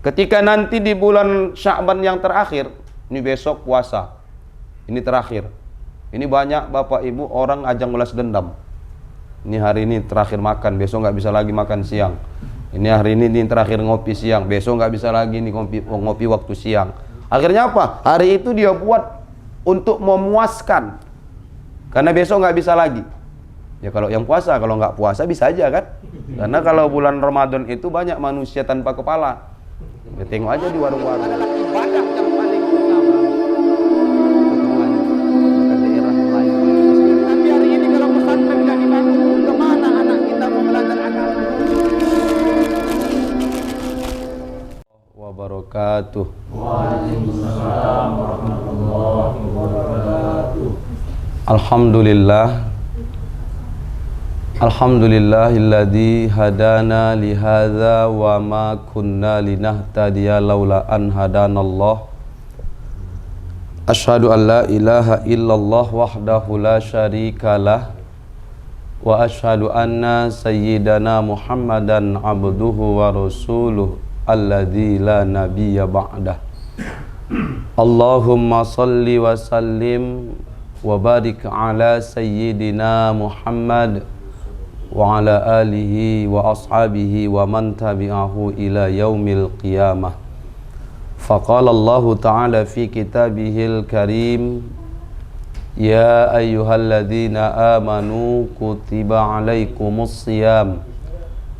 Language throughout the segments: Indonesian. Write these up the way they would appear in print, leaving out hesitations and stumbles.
Ketika nanti di bulan Sya'ban yang terakhir, ini besok puasa, ini terakhir. Ini banyak bapak ibu orang ajang balas dendam. Ini hari ini terakhir makan, besok nggak bisa lagi makan siang. Ini hari ini terakhir ngopi siang, besok nggak bisa lagi nih ngopi waktu siang. Akhirnya apa? Hari itu dia buat untuk memuaskan, karena besok nggak bisa lagi. Ya kalau yang puasa, kalau nggak puasa bisa aja kan? Karena kalau bulan Ramadan itu banyak manusia tanpa kepala. Ya, tengok aja di warung-warung. Adalah ibadah yang paling utama. Daerah lain. Tapi hari ini kalau pesantren nggak dibangun, kemana anak kita mau belajar agama? Wabarakatuh. Waalaikumsalam warahmatullahi wabarakatuh. Alhamdulillah. Alhamdulillahilladzi hadana lihadza wa ma kunna linahtadiya laula an hadanallah. Asyhadu an la ilaha illallah wahdahu la syarikalah wa asyhadu anna sayyidana Muhammadan abduhu wa rasuluh alladzi la nabiyya ba'dah. Allahumma salli wa sallim wa barik ala sayyidina Muhammad wa ala alihi wa ashabihi wa man tabi'ahu ila yaumil qiyamah. Faqala Allah ta'ala fi kitabihil karim, ya ayyuhalladzina amanu kutiba alaikumus siyam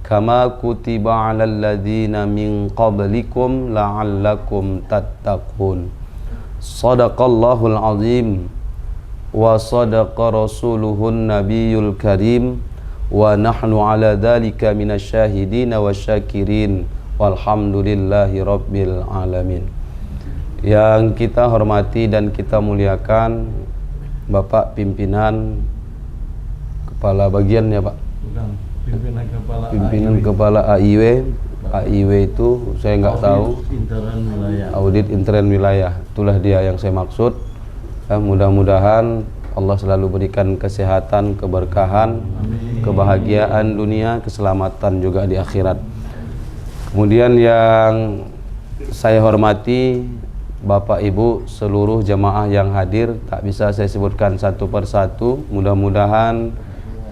kama kutiba alal ladzina min qablikum la'allakum tattaqun. Sadaqallahul azim wa sadaqa rasuluhun nabiyul karim wa nahnu ala dhalika minasyahidina wasyakirin walhamdulillahi rabbil alamin. Yang kita hormati dan kita muliakan Bapak Pimpinan Kepala Bagian ya Pak? Pimpinan Kepala AIW. AIW itu saya nggak tahu. Audit Intern Wilayah. Itulah dia yang saya maksud. Mudah-mudahan Allah selalu berikan kesehatan, keberkahan, kebahagiaan dunia, keselamatan juga di akhirat. Kemudian yang saya hormati Bapak Ibu seluruh jamaah yang hadir, tak bisa saya sebutkan satu persatu. Mudah-mudahan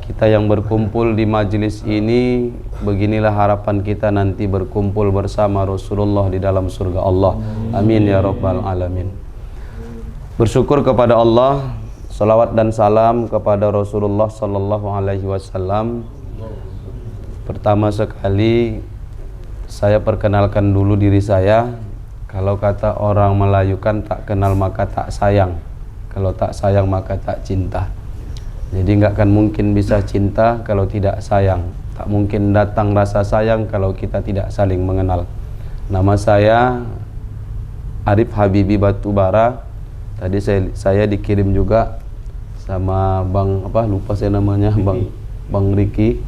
kita yang berkumpul di majelis ini, beginilah harapan kita nanti berkumpul bersama Rasulullah di dalam surga Allah. Amin ya rabbal alamin. Bersyukur kepada Allah, salawat dan salam kepada Rasulullah sallallahu alaihi wasallam. Pertama sekali saya perkenalkan dulu diri saya. Kalau kata orang Melayu kan tak kenal maka tak sayang. Kalau tak sayang maka tak cinta. Jadi nggak akan mungkin bisa cinta kalau tidak sayang. Tak mungkin datang rasa sayang kalau kita tidak saling mengenal. Nama saya Arif Habibi Batubara. Tadi saya dikirim juga sama Bang lupa saya namanya, Bang Riki,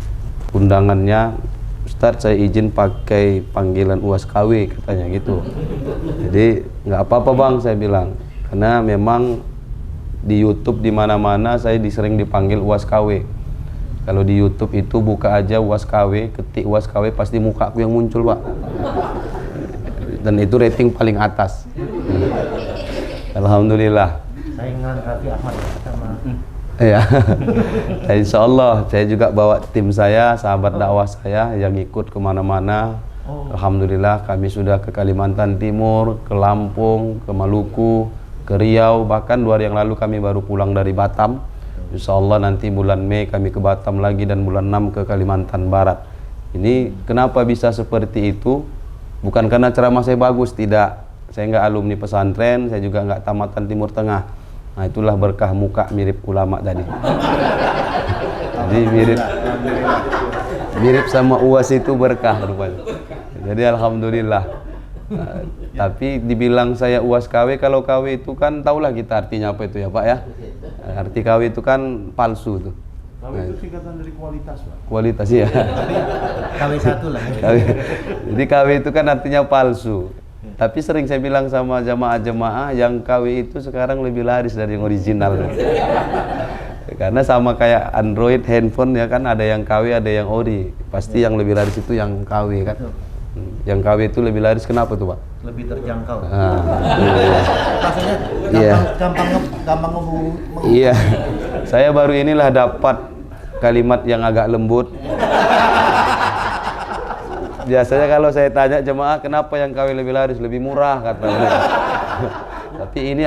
undangannya. Ustadz, saya izin pakai panggilan UAS KW katanya gitu. Jadi nggak apa-apa Bang, saya bilang, karena memang di YouTube di mana-mana saya sering dipanggil UAS KW. Kalau di YouTube itu buka aja UAS KW, ketik UAS KW pasti mukaku yang muncul Pak. Dan itu rating paling atas. Alhamdulillah. Saingan Raffi Ahmad sama. Ya. Insya Allah saya juga bawa tim saya, sahabat dakwah saya yang ikut kemana-mana. Alhamdulillah kami sudah ke Kalimantan Timur, ke Lampung, ke Maluku, ke Riau. Bahkan 2 hari yang lalu kami baru pulang dari Batam. Insya Allah nanti bulan Mei kami ke Batam lagi dan bulan 6 ke Kalimantan Barat. Ini kenapa bisa seperti itu? Bukan karena ceramah saya bagus, tidak. Saya nggak alumni pesantren, saya juga nggak tamatan Timur Tengah. Nah itulah berkah muka mirip ulama tadi. Jadi mirip sama UAS itu berkah rupanya. Jadi alhamdulillah. Tapi dibilang saya UAS KW, kalau KW itu kan tahulah kita artinya apa itu ya Pak ya. Arti KW itu kan palsu tuh. KW itu singkatan dari kualitas Pak. Kualitas ya. KW 1 lah. Jadi KW itu kan artinya palsu. Tapi sering saya bilang sama jamaah-jamaah yang KW itu sekarang lebih laris dari yang original. Karena sama kayak Android handphone ya kan, ada yang KW ada yang ori. Pasti yang lebih laris itu yang KW kan. Ya. Yang KW itu lebih laris kenapa tuh, Pak? Lebih terjangkau. Maksudnya Gampang Iya. Saya baru inilah dapat kalimat yang agak lembut. Biasanya kalau saya tanya jemaah kenapa yang KW lebih laris, lebih murah kata mereka. Tapi ini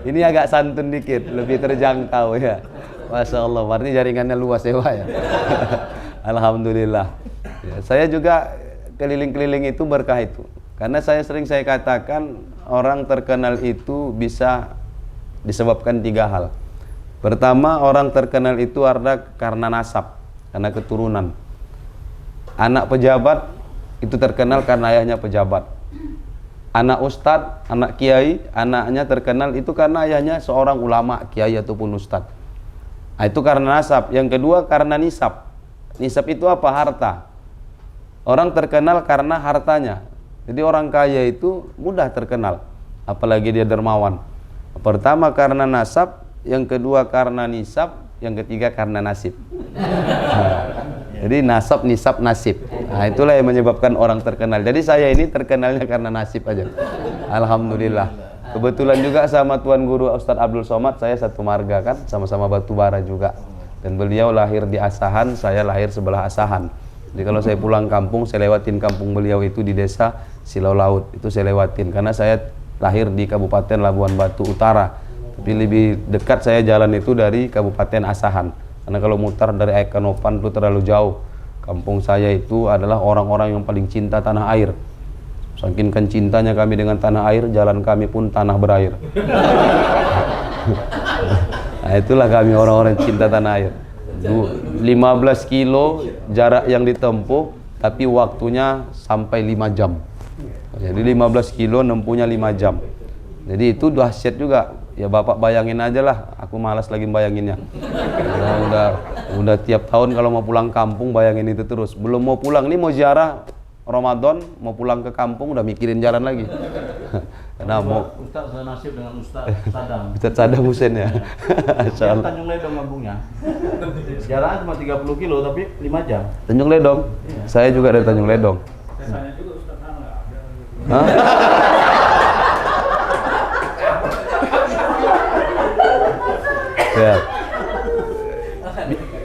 ini agak santun dikit, lebih terjangkau ya. Masya Allah, berarti jaringannya luas ya Pak ya. Alhamdulillah. Ya, saya juga keliling-keliling itu berkah itu. Karena saya katakan orang terkenal itu bisa disebabkan 3 hal. Pertama, orang terkenal itu ada karena nasab, karena keturunan. Anak pejabat itu terkenal karena ayahnya pejabat. Anak ustadz, anak kiai, anaknya terkenal itu karena ayahnya seorang ulama, kiai ataupun ustadz. Nah, itu karena nasab. Yang kedua karena nisab. Nisab itu apa? Harta. Orang terkenal karena hartanya. Jadi orang kaya itu mudah terkenal, apalagi dia dermawan. Pertama karena nasab, yang kedua karena nisab, yang ketiga karena nasib. Jadi nasab, nisab, nasib. Nah, itulah yang menyebabkan orang terkenal. Jadi saya ini terkenalnya karena nasib aja. Alhamdulillah. Kebetulan juga sama Tuan Guru Ustadz Abdul Somad, saya satu marga kan, sama-sama Batubara juga. Dan beliau lahir di Asahan, saya lahir sebelah Asahan. Jadi kalau saya pulang kampung, saya lewatin kampung beliau itu di desa Silau Laut. Itu saya lewatin, karena saya lahir di Kabupaten Labuan Batu Utara. Tapi lebih dekat saya jalan itu dari Kabupaten Asahan. Karena kalau mutar dari Aikanopan itu terlalu jauh. Kampung saya itu adalah orang-orang yang paling cinta tanah air. Saking kan cintanya kami dengan tanah air, jalan kami pun tanah berair. Nah, itulah kami orang-orang cinta tanah air. 15 kilo jarak yang ditempuh, tapi waktunya sampai 5 jam. Jadi 15 kilo nempuhnya 5 jam. Jadi itu dahsyat juga. Ya Bapak bayangin aja lah, aku malas lagi bayanginnya. Udah tiap tahun kalau mau pulang kampung bayangin itu terus. Belum mau pulang nih, mau ziarah Ramadan, mau pulang ke kampung udah mikirin jalan lagi. Karena mau Ustaz senasib dengan Ustaz Sadam. Ustaz Sadam Husain ya. Dia Tanjung Ledong kampungnya. Jaraknya cuma 30 kilo tapi 5 jam. Tanjung Ledong. Iya. Saya juga dari Tanjung Ledong. Saya juga Ustaz Hana. Hah?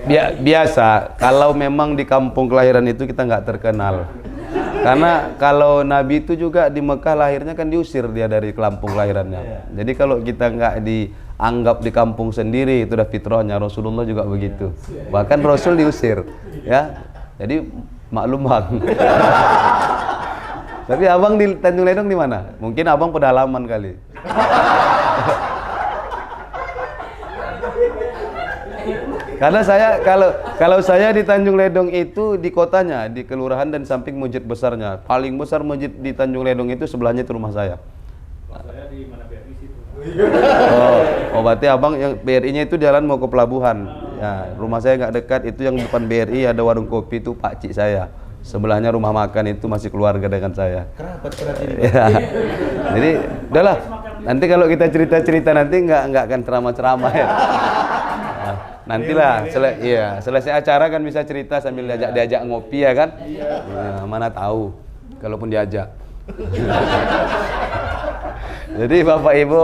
Ya. Biasa, kalau memang di kampung kelahiran itu kita nggak terkenal. Karena kalau Nabi itu juga di Mekah lahirnya kan diusir dia dari kampung kelahirannya. Jadi kalau kita nggak dianggap di kampung sendiri, itu udah fitrahnya. Rasulullah juga begitu. Bahkan Rasul diusir, ya. Jadi maklum bang. Tapi abang di Tanjung Ledong di mana? Mungkin abang pedalaman kali. Karena saya kalau saya di Tanjung Ledong itu di kotanya, di kelurahan dan samping masjid besarnya. Paling besar masjid di Tanjung Ledong itu sebelahnya itu rumah saya. Saya di mana BRI situ. Oh berarti abang yang BRI-nya itu jalan mau ke pelabuhan. Ya, rumah saya nggak dekat, itu yang depan BRI ada warung kopi itu Pak Cik saya. Sebelahnya rumah makan itu masih keluarga dengan saya. Kerabat berarti. Ya. Jadi udahlah. Nanti kalau kita cerita-cerita nanti nggak akan ceramah-ceramah ya. Nantilah selesai acara kan bisa cerita sambil diajak ngopi ya kan? Ya, mana tahu kalaupun diajak. Jadi Bapak Ibu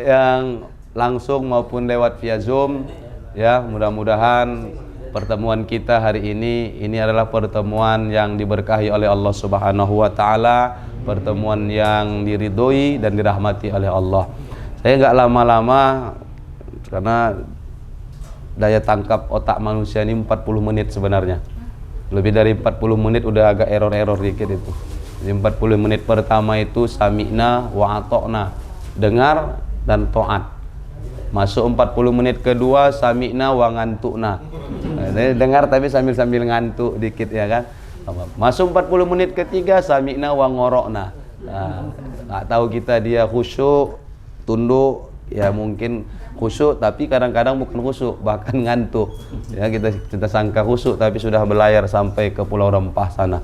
yang langsung maupun lewat via Zoom ya, mudah-mudahan pertemuan kita hari ini adalah pertemuan yang diberkahi oleh Allah Subhanahu wa taala, pertemuan yang diridhoi dan dirahmati oleh Allah. Saya nggak lama-lama karena daya tangkap otak manusia ini 40 menit sebenarnya. Lebih dari 40 menit udah agak error-error dikit itu. Jadi 40 menit pertama itu sami'na wa ata'na, dengar dan taat. Masuk 40 menit kedua sami'na wa ngantukna. Dengar tapi sambil ngantuk dikit ya kan. Masuk 40 menit ketiga sami'na wa ngorokna. Nah, nggak tahu kita dia khusyuk, tunduk, ya mungkin khusyuk tapi kadang-kadang bukan khusyuk, bahkan ngantuk. Ya kita sangka khusyuk tapi sudah berlayar sampai ke Pulau Rempah sana.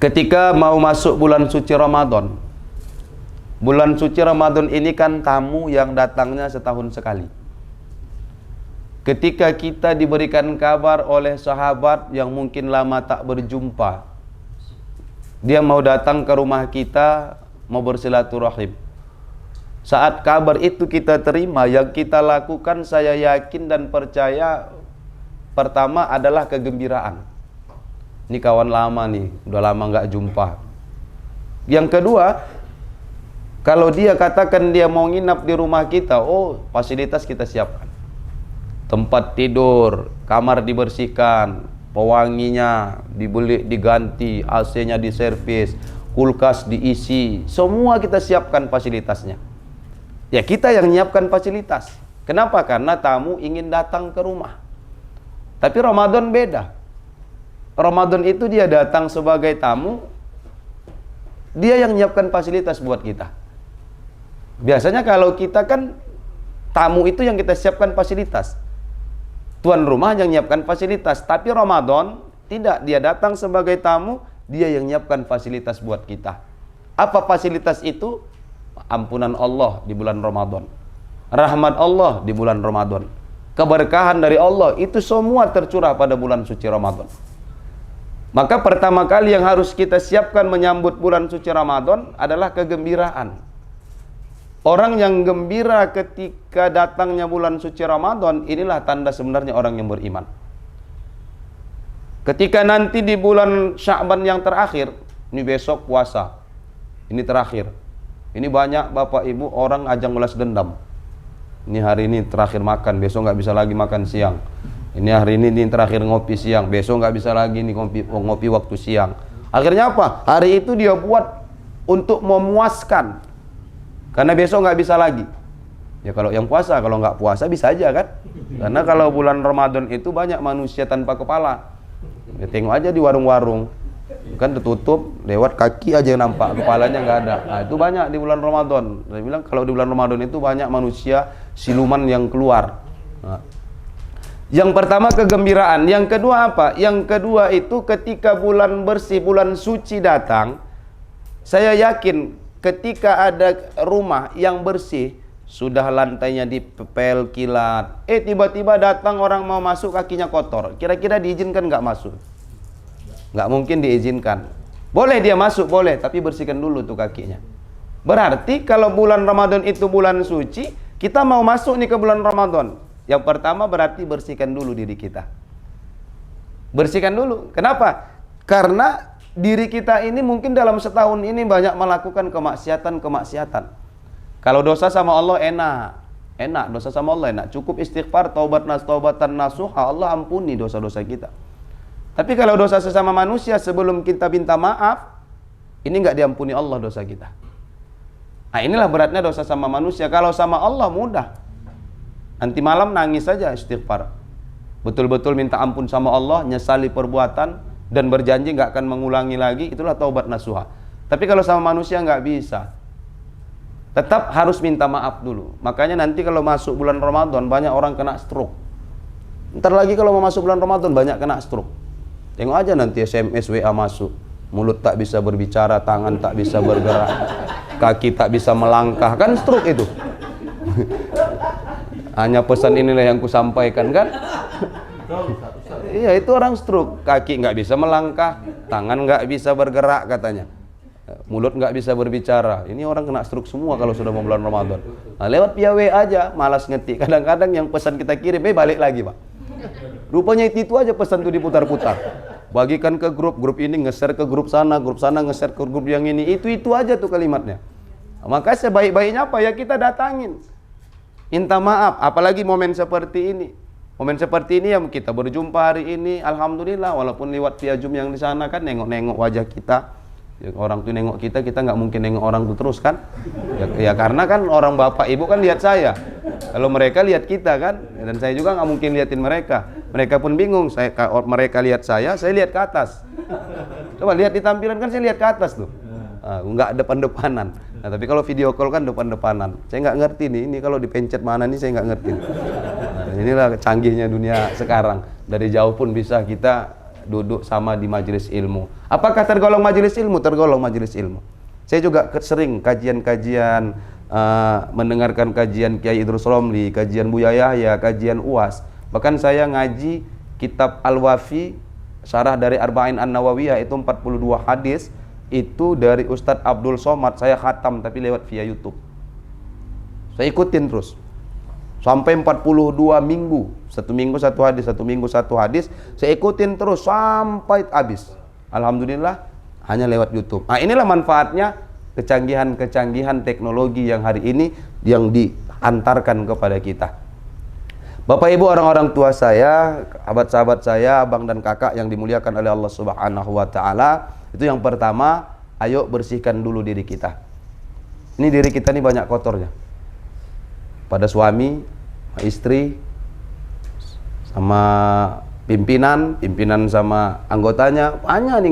Ketika mau masuk bulan suci Ramadan. Bulan suci Ramadan ini kan tamu yang datangnya setahun sekali. ketika kita diberikan kabar oleh sahabat yang mungkin lama tak berjumpa, dia mau datang ke rumah kita, mau bersilaturahim. Saat kabar itu kita terima, yang kita lakukan saya yakin dan percaya pertama adalah kegembiraan. Ini kawan lama nih, udah lama nggak jumpa. Yang kedua, kalau dia katakan dia mau nginap di rumah kita, oh fasilitas kita siapkan. Tempat tidur, kamar dibersihkan, pewanginya dibeli, diganti, AC-nya diservis, kulkas diisi, semua kita siapkan fasilitasnya. Ya kita yang menyiapkan fasilitas. Kenapa? Karena tamu ingin datang ke rumah. Tapi Ramadan beda. Ramadan itu dia datang sebagai tamu, dia yang menyiapkan fasilitas buat kita. Biasanya kalau kita kan tamu itu yang kita siapkan fasilitas, tuan rumah yang menyiapkan fasilitas. Tapi Ramadan tidak, dia datang sebagai tamu, dia yang menyiapkan fasilitas buat kita. Apa fasilitas itu? Ampunan Allah di bulan Ramadan, rahmat Allah di bulan Ramadan, keberkahan dari Allah, itu semua tercurah pada bulan suci Ramadan. Maka pertama kali yang harus kita siapkan menyambut bulan suci Ramadan adalah kegembiraan. Orang yang gembira ketika datangnya bulan suci Ramadan, inilah tanda sebenarnya orang yang beriman. Ketika nanti di bulan Sya'ban yang terakhir, ini besok puasa, ini terakhir, ini banyak bapak ibu orang ajang balas dendam. Ini hari ini terakhir makan, besok nggak bisa lagi makan siang. Ini hari ini terakhir ngopi siang, besok nggak bisa lagi nih ngopi waktu siang. Akhirnya apa? Hari itu dia buat untuk memuaskan, karena besok nggak bisa lagi. Ya kalau yang puasa, kalau nggak puasa bisa aja kan? Karena kalau bulan Ramadan itu banyak manusia tanpa kepala. Ya, tengok aja di warung-warung, kan tertutup, lewat kaki aja yang nampak, kepalanya nggak ada. Nah, itu banyak di bulan Ramadan. Saya bilang kalau di bulan Ramadan itu banyak manusia siluman yang keluar. Nah, yang pertama kegembiraan, yang kedua apa? Yang kedua itu ketika bulan bersih, bulan suci datang, saya yakin ketika ada rumah yang bersih, sudah lantainya dipel kilat, tiba-tiba datang orang mau masuk kakinya kotor, kira-kira diizinkan nggak masuk? Nggak mungkin diizinkan. Boleh dia masuk, boleh, tapi bersihkan dulu tuh kakinya. Berarti kalau bulan Ramadan itu bulan suci, kita mau masuk nih ke bulan Ramadan, yang pertama berarti bersihkan dulu diri kita. Bersihkan dulu. Kenapa? Karena diri kita ini mungkin dalam setahun ini banyak melakukan kemaksiatan. Kalau dosa sama Allah enak, dosa sama Allah enak. Cukup istighfar, taubatan nasuha, Allah ampuni dosa-dosa kita. Tapi kalau dosa sesama manusia sebelum kita minta maaf, ini nggak diampuni Allah dosa kita. Nah inilah beratnya dosa sama manusia. Kalau sama Allah mudah. Nanti malam nangis saja istighfar. Betul-betul minta ampun sama Allah, nyesali perbuatan, dan berjanji nggak akan mengulangi lagi, itulah taubat nasuha. Tapi kalau sama manusia nggak bisa. Tetap harus minta maaf dulu. Makanya nanti kalau masuk bulan Ramadan banyak orang kena stroke. Ntar lagi kalau mau masuk bulan Ramadan banyak kena stroke. Tengok aja nanti SMS WA masuk. Mulut tak bisa berbicara, tangan tak bisa bergerak, kaki tak bisa melangkah, kan stroke itu. Hanya pesan inilah yang kusampaikan kan. Iya itu orang stroke, kaki nggak bisa melangkah, tangan nggak bisa bergerak katanya, mulut nggak bisa berbicara. Ini orang kena stroke semua kalau sudah mau bulan Ramadan. Nah, lewat via WA aja, malas ngetik. Kadang-kadang yang pesan kita kirim, balik lagi pak. Rupanya itu aja pesan tuh diputar-putar. Bagikan ke grup ini nge-share ke grup sana nge-share ke grup yang ini. Itu aja tuh kalimatnya. Maka sebaik-baiknya apa ya kita datangin, minta maaf. Apalagi momen seperti ini. Momen seperti ini yang kita berjumpa hari ini, alhamdulillah, walaupun lewat via Zoom yang di sana kan nengok-nengok wajah kita. Ya, orang tuh nengok kita nggak mungkin nengok orang tuh terus kan. Ya karena kan orang bapak ibu kan lihat saya. Kalau mereka lihat kita kan, dan saya juga nggak mungkin liatin mereka. Mereka pun bingung. Mereka lihat saya lihat ke atas. Coba lihat di tampilan kan saya lihat ke atas tuh. Nggak depan-depanan. Nah, tapi kalau video call kan depan-depanan. Saya nggak ngerti nih. Ini kalau dipencet mana nih saya nggak ngerti. Inilah canggihnya dunia sekarang. Dari jauh pun bisa kita duduk sama di majelis ilmu. Apakah tergolong majelis ilmu? Tergolong majelis ilmu. Saya juga sering kajian-kajian, mendengarkan kajian Kiai Idrus Romli, kajian Buya Yahya, kajian UAS. Bahkan saya ngaji kitab Al-Wafi, syarah dari Arba'in An-Nawawiyah, itu 42 hadis, itu dari Ustadz Abdul Somad, saya khatam tapi lewat via YouTube. Saya ikutin terus sampai 42 minggu, satu minggu satu hadis, satu minggu satu hadis, saya ikutin terus sampai habis. Alhamdulillah hanya lewat YouTube. Nah, inilah manfaatnya kecanggihan-kecanggihan teknologi yang hari ini yang diantarkan kepada kita. Bapak Ibu, orang-orang tua saya, sahabat-sahabat saya, abang dan kakak yang dimuliakan oleh Allah Subhanahu wa taala, itu yang pertama, ayo bersihkan dulu diri kita. Ini diri kita ini banyak kotornya. Pada suami, istri, sama pimpinan sama anggotanya, banyak nih,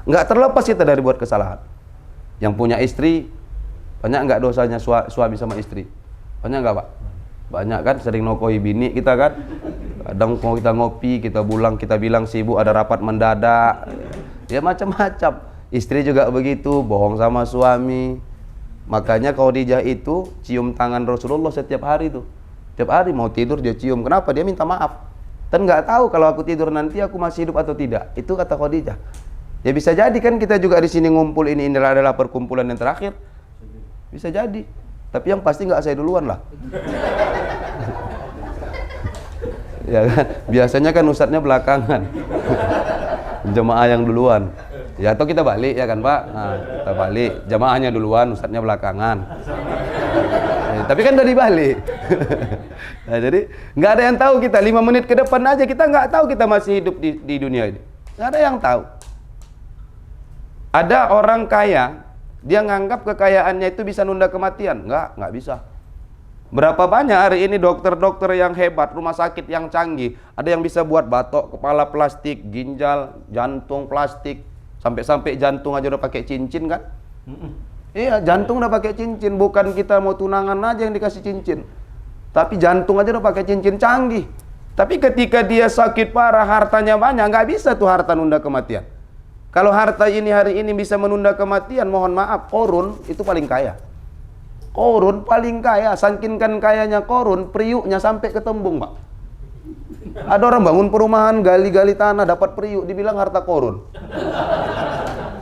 nggak terlepas kita dari buat kesalahan. Yang punya istri, banyak nggak dosanya suami sama istri? Banyak nggak, Pak? Banyak kan, sering nokohi bini kita kan. Kadang mau kita ngopi, kita bilang sibuk, ada rapat mendadak, ya macam-macam. Istri juga begitu, bohong sama suami. Makanya Khadijah itu cium tangan Rasulullah setiap hari tuh. Setiap hari mau tidur dia cium. Kenapa? Dia minta maaf. Dan nggak tahu kalau aku tidur nanti aku masih hidup atau tidak. Itu kata Khadijah. Ya bisa jadi kan kita juga di sini ngumpul, ini adalah perkumpulan yang terakhir. Bisa jadi. Tapi yang pasti nggak saya duluan lah. Ya kan? Biasanya kan ustadznya belakangan. Jemaah yang duluan. Ya atau kita balik ya kan Pak? Nah, kita balik, jamaahnya duluan, ustadznya belakangan. Tapi kan udah dibalik. Nah, jadi nggak ada yang tahu kita 5 menit ke depan aja kita nggak tahu kita masih hidup di dunia ini. Nggak ada yang tahu. Ada orang kaya, dia nganggap kekayaannya itu bisa nunda kematian. Nggak bisa. Berapa banyak hari ini dokter-dokter yang hebat, rumah sakit yang canggih, ada yang bisa buat batok kepala plastik, ginjal, jantung plastik. Sampai jantung aja udah pakai cincin kan? Iya, jantung udah pakai cincin. Bukan kita mau tunangan aja yang dikasih cincin, tapi jantung aja udah pakai cincin canggih. Tapi ketika dia sakit parah, hartanya banyak, nggak bisa tuh harta nunda kematian. Kalau harta ini hari ini bisa menunda kematian, mohon maaf, Qarun itu paling kaya. Qarun paling kaya, saking kan kayanya Qarun, periuknya sampai ke tembung, Pak. Ada orang bangun perumahan, gali-gali tanah, dapat periuk, dibilang harta Qarun.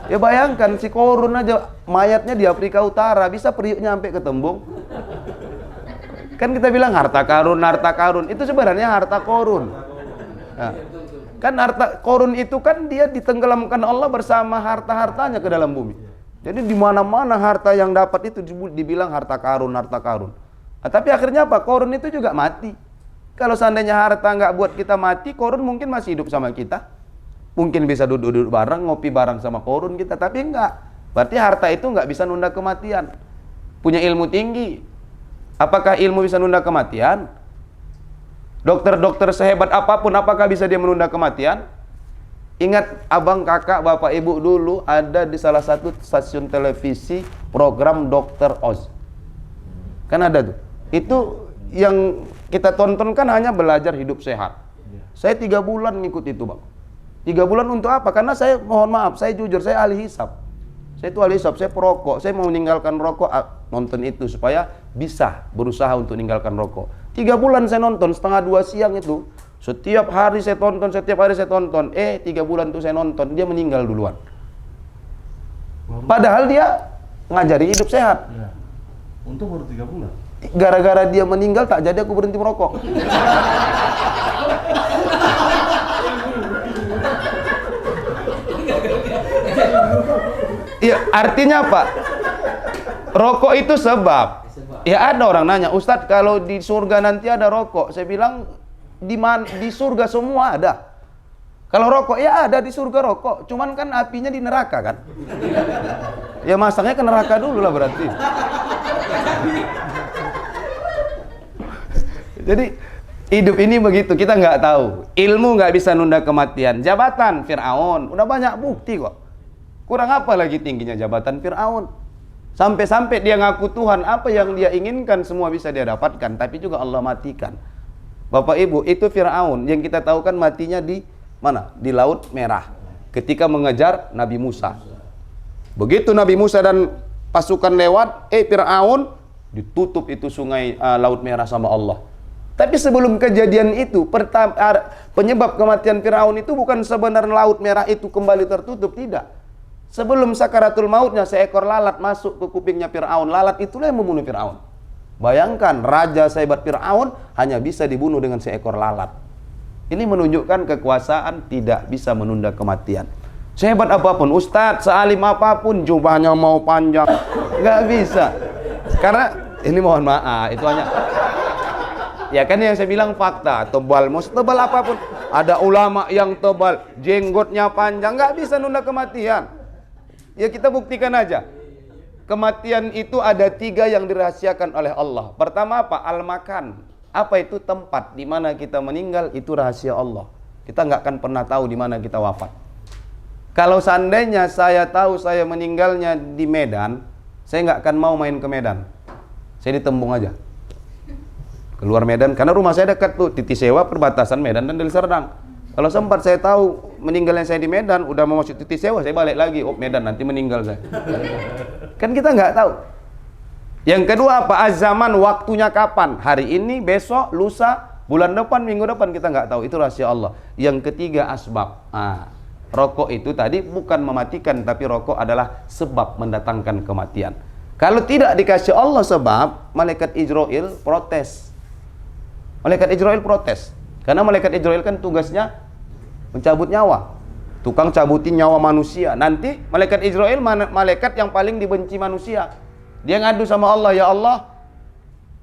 Ya bayangkan, si Qarun aja mayatnya di Afrika Utara, bisa periuknya sampai ke tembung. Kan kita bilang harta karun, itu sebenarnya harta Qarun. Nah, kan harta Qarun itu kan dia ditenggelamkan Allah bersama harta-hartanya ke dalam bumi. Jadi di mana-mana harta yang dapat itu dibilang harta karun. Nah, tapi akhirnya apa? Qarun itu juga mati. Kalau seandainya harta nggak buat kita mati, Qarun mungkin masih hidup sama kita. Mungkin bisa duduk-duduk bareng, ngopi bareng sama Qarun kita, tapi enggak. Berarti harta itu nggak bisa nunda kematian. Punya ilmu tinggi. Apakah ilmu bisa nunda kematian? Dokter-dokter sehebat apapun, apakah bisa dia menunda kematian? Ingat abang, kakak, bapak, ibu dulu ada di salah satu stasiun televisi program Dr. Oz. Kan ada tuh. Itu yang kita tonton kan hanya belajar hidup sehat. Saya 3 bulan ngikut itu, Bang. 3 bulan untuk apa? Karena saya, mohon maaf, saya jujur, saya ahli hisab. Saya itu ahli hisab, saya perokok. Saya mau meninggalkan rokok, nonton itu supaya bisa berusaha untuk meninggalkan rokok. 3 bulan saya nonton, 1:30 siang itu. Setiap hari saya tonton. 3 bulan itu saya nonton, dia meninggal duluan. Padahal dia ngajari hidup sehat. Ya. Untung baru 3 bulan. Gara-gara dia meninggal tak jadi aku berhenti merokok. Iya, artinya apa? Rokok itu sebab. Ya ada orang nanya, Ustadz kalau di surga nanti ada rokok. Saya bilang di surga semua ada. Kalau rokok ya ada di surga rokok, cuman kan apinya di neraka kan. Ya masangnya ke neraka dulu lah berarti. Jadi hidup ini begitu, kita nggak tahu. Ilmu nggak bisa nunda kematian. Jabatan Fir'aun udah banyak bukti kok. Kurang apa lagi tingginya jabatan Fir'aun? Sampai-sampai dia ngaku Tuhan, apa yang dia inginkan semua bisa dia dapatkan, tapi juga Allah matikan. Bapak Ibu, itu Fir'aun yang kita tahu kan matinya di mana? Di Laut Merah. Ketika mengejar Nabi Musa. Begitu Nabi Musa dan pasukan lewat, Fir'aun ditutup itu sungai Laut Merah sama Allah. Tapi sebelum kejadian itu, penyebab kematian Fir'aun itu bukan sebenarnya Laut Merah itu kembali tertutup, tidak. Sebelum sakaratul mautnya, seekor lalat masuk ke kupingnya Fir'aun. Lalat itulah yang membunuh Fir'aun. Bayangkan, raja sehebat Fir'aun hanya bisa dibunuh dengan seekor lalat. Ini menunjukkan kekuasaan tidak bisa menunda kematian. Sehebat apapun, ustadz, sealim apapun, jubahnya mau panjang, nggak bisa. Karena, ini mohon maaf, itu hanya... Ya kan yang saya bilang fakta, tebal, mau setebal apapun. Ada ulama yang tebal, jenggotnya panjang, nggak bisa nunda kematian. Ya kita buktikan aja. Kematian itu ada 3 yang dirahasiakan oleh Allah. Pertama apa? Al-makan. Apa itu? Tempat di mana kita meninggal, itu rahasia Allah. Kita nggak akan pernah tahu di mana kita wafat. Kalau seandainya saya tahu saya meninggalnya di Medan, saya nggak akan mau main ke Medan. Saya di Tembung aja. Keluar Medan, karena rumah saya dekat tuh, Titi Sewa perbatasan Medan dan Deli Serdang. Kalau sempat saya tahu meninggalnya saya di Medan, udah mau masuk Titi Sewa, saya balik lagi. Oh Medan, nanti meninggal saya. Kan kita nggak tahu. Yang kedua apa? Az-zaman, waktunya kapan? Hari ini, besok, lusa, bulan depan, minggu depan, kita nggak tahu. Itu rahasia Allah. Yang ketiga asbab. Rokok itu tadi bukan mematikan, tapi rokok adalah sebab mendatangkan kematian. Kalau tidak dikasih Allah sebab, malaikat Israel protes. Malaikat Israel protes. Karena malaikat Israel kan tugasnya mencabut nyawa. Tukang cabutin nyawa manusia. Nanti malaikat Israel malaikat yang paling dibenci manusia. Dia ngadu sama Allah, ya Allah,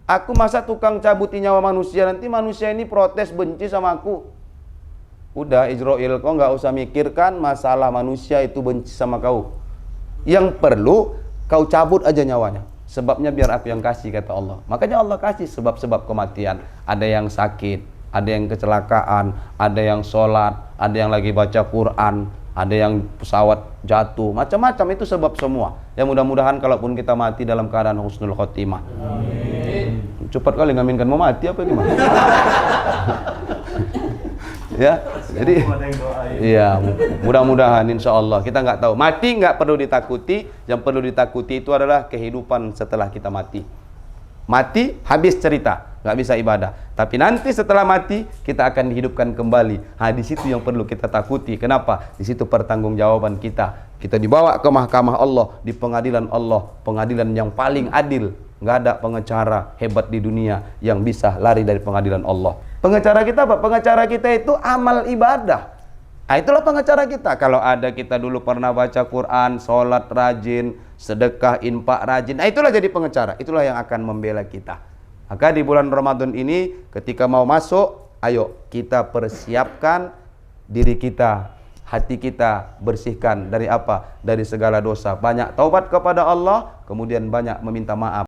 aku masa tukang cabutin nyawa manusia, nanti manusia ini protes benci sama aku. Udah Israel, kau nggak usah mikirkan masalah manusia itu benci sama kau. Yang perlu kau cabut aja nyawanya. Sebabnya biar aku yang kasih, kata Allah. Makanya Allah kasih sebab-sebab kematian. Ada yang sakit, ada yang kecelakaan, ada yang sholat, ada yang lagi baca Quran, ada yang pesawat jatuh, macam-macam itu sebab semua. Ya mudah-mudahan kalaupun kita mati dalam keadaan husnul khotimah. Amin. Cepat kali ngaminkan mau mati apa gimana? Ya, jadi iya, mudah-mudahan insya Allah. Kita nggak tahu, mati nggak perlu ditakuti. Yang perlu ditakuti itu adalah kehidupan setelah kita mati. Mati habis cerita, nggak bisa ibadah. Tapi nanti setelah mati kita akan dihidupkan kembali. Di situ yang perlu kita takuti. Kenapa? Di situ pertanggungjawaban kita. Kita dibawa ke mahkamah Allah, di pengadilan Allah, pengadilan yang paling adil. Nggak ada pengacara hebat di dunia yang bisa lari dari pengadilan Allah. Pengacara kita apa? Pengacara kita itu amal ibadah. Itulah pengacara kita. Kalau ada kita dulu pernah baca Quran, sholat rajin, sedekah, infak rajin. Itulah jadi pengacara. Itulah yang akan membela kita. Maka di bulan Ramadan ini ketika mau masuk, ayo kita persiapkan diri kita, hati kita bersihkan dari apa? Dari segala dosa. Banyak taubat kepada Allah, kemudian banyak meminta maaf.